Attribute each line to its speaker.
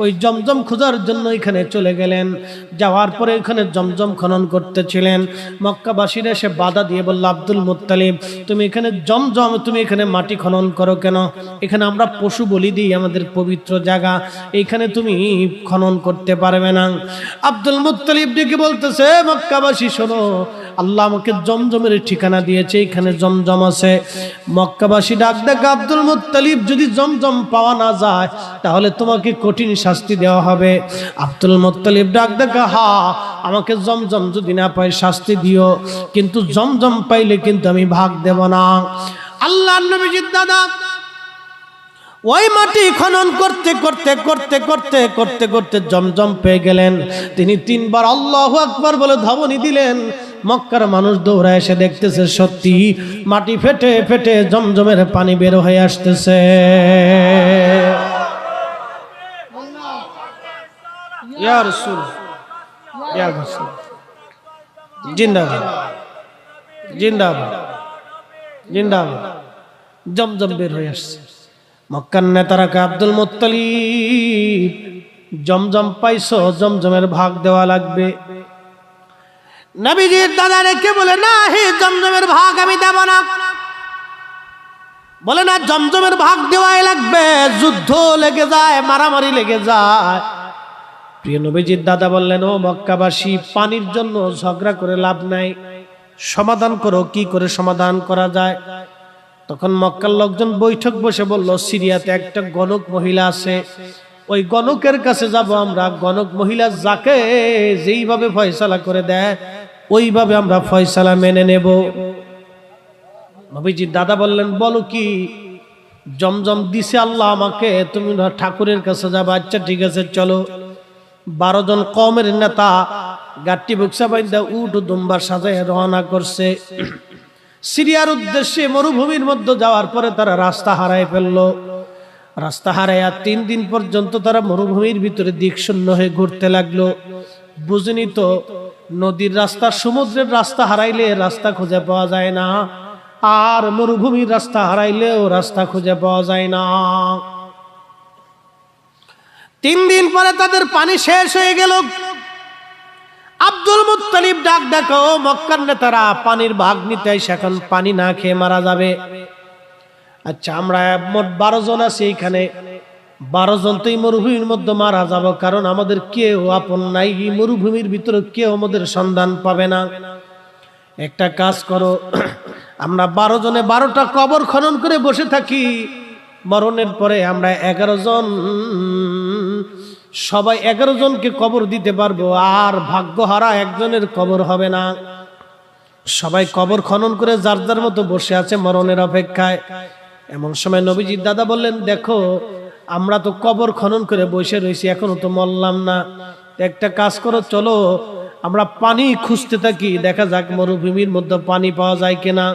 Speaker 1: ওই জমজম খোঁজার জন্য এখানে চলে গেলেন। যাওয়ার পরে এখানে জমজম খনন করতেছিলেন। মক্কাবাসীরা এসে বাধা দিয়ে বলল, আব্দুল মুত্তালিব তুমি এখানে জমজম, তুমি এখানে মাটি খনন করো কেন? এখানে আমরা পশু বলি দিই, আমাদের পবিত্র জায়গা, এইখানে তুমি খনন করতে পারবে না। আব্দুল মুত্তালিব ডেকে বলতেছে, মক্কাবাসী শোনো, আল্লাহ আমাকে জমজমের ঠিকানা দিয়েছে, এখানে জমজম আছে। মক্কাবাসী ডাক ডাক, আব্দুল মুত্তালিব যদি জমজম পাওয়া না যায় তাহলে তোমাকে কঠিন শাস্তি দেওয়া হবে। আব্দুল মুত্তালিব ডাক ডাক, হা আমাকে জমজম যদি না পাই শাস্তি দিও, কিন্তু জমজম পাইলে কিন্তু আমি ভাগ দেব না। আল্লাহর নবীজির দাদা ওই মাটি খনন করতে করতে করতে করতে করতে করতে জমজম পেয়ে গেলেন। তিনি 3 বার আল্লাহু আকবার বলে ধাবনি দিলেন। মক্কার মানুষ দৌড়ায় এসে দেখতেছে সত্যি মাটি ফেটে ফেটে জমজমের পানি বের হয়ে আসতেছে। ইয়া রাসূল, ইয়া রাসূল, জিন্দাবাদ জিন্দাবাদ জিন্দাবাদ। জমজম বের হয়ে আসছে। মক্কার নেতারা কে, আব্দুল মুত্তালিব জমজম পাইছো, জমজমের ভাগ দেওয়া লাগবে। নবীজির দাদা রেখে বলে, না হে জমজমের ভাগ আমি দেব না। বলে না, জমজমের ভাগ দেওয়াই লাগবে, যুদ্ধ লেগে যায়, মারামারি লেগে যায়। প্রিয় নবীজির দাদা বললেন, ও মক্কাবাসী, পানির জন্য ঝগড়া করে লাভ নাই, সমাধান করো, কি করে সমাধান করা যায়। তখন মক্কার লোকজন বৈঠক বসে বলল, সিরিয়াতে একটা গণক মহিলা আছে, ওই গণকের কাছে যাব আমরা। গণক মহিলা যাকে যেইভাবে ফয়সালা করে দেয় ওইভাবে আমরা ফয়সালা মেনে নেব। নবীজির দাদা বললেন, বলো কি? জমজম দিছে আল্লাহ আমাকে, তুমি ঠাকুরের কাছে যাবে। আচ্ছা ঠিক আছে চলো। 12 জন কওমের নেতা গাট্টি বুকসা বাইন্দা উট দুম্বা সাজায় রওনা করছে সিরিয়ার উদ্দেশ্যে। মরুভূমির মধ্যে যাওয়ার পরে তারা রাস্তা হারায় ফেললো। রাস্তা হারাইয়া 3 দিন পর্যন্ত তারা মরুভূমির ভিতরে দিক শূন্য হয়ে ঘুরতে লাগলো। বুঝিনি তো, নদীর রাস্তা, সমুদ্রের রাস্তা হারাইলে রাস্তা খুঁজে পাওয়া যায় না, আর মরুভূমির রাস্তা হারাইলেও রাস্তা খুঁজে পাওয়া যায় না। 3 দিন পরে তাদের পানি শেষ হয়ে গেল। আব্দুল মুত্তালিব ডাক ডাকো, মক্কার নেতারা পানির ভাগ নিতে এখন পানি না খেয়ে মারা যাবে। আচ্ছা আমরা মোট 12 জন আছি এখানে, 12 জন তো এই মরুভূমির মধ্যে মারা যাব, কারণ আমাদের কেউ আপন নাই, এই মরুভূমির ভিতরে কেউ আমাদের সন্ধান পাবে না। একটা কাজ করো, আমরা 12 জনে 12টা কবর খনন করে বসে থাকি। মরণের পরে আমরা 11 জন, সবাই 11 জনকে কবর দিতে পারবো, আর ভাগ্যহারা একজনের কবর হবে না। সবাই কবর খনন করে যার যার মতো বসে আছে মরণের অপেক্ষায়। এমন সময় নবীজির দাদা বললেন, দেখো আমরা তো কবর খনন করে বসে রয়েছি, এখনো তো মরলাম না। একটা কাজ করো, চলো আমরা পানি খুঁজতে থাকি, দেখা যাক মরুভূমির মধ্যে পানি পাওয়া যায় কিনা।